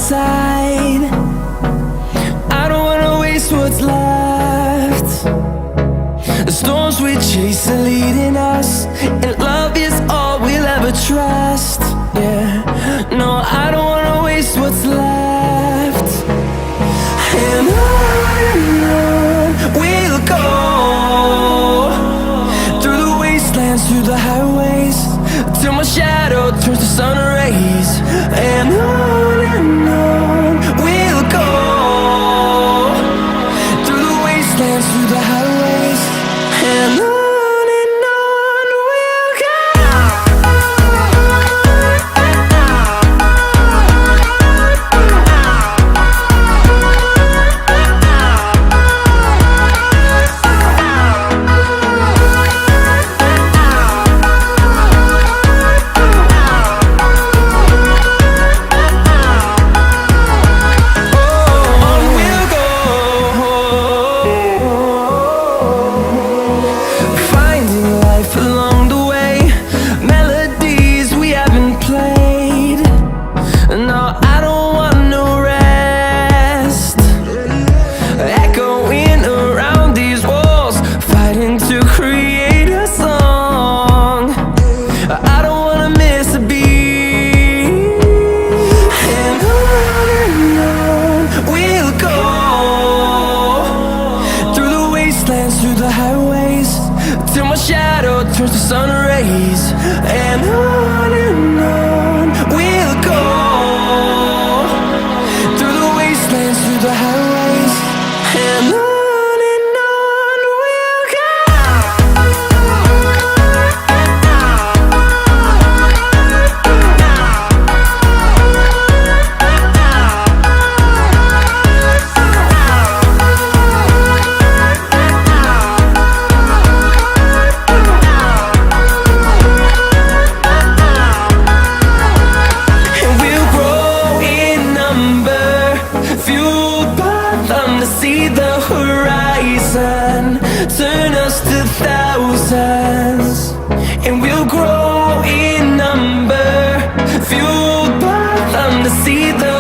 side. I don't wanna waste what's left. The storms we chase are leading us, and love is all we'll ever trust. Yeah, no, I don't wanna waste what's left. And on we'll go, through the wastelands, through the highways, till my shadow turns to sun rays. And on we'll go, through the wastelands, through the highways, and on we'll go. No, I don't want no rest, echoing around these walls, fighting to create a song. I don't wanna miss a beat. And on we'll go, through the wastelands, through the highways, till my shadow turns to sun rays. And on we'll go, through the highways, and on we'll go. And we'll grow in number, fueled by them to see the horizon, turn us to thousands. And we'll grow in number, fueled by them to see the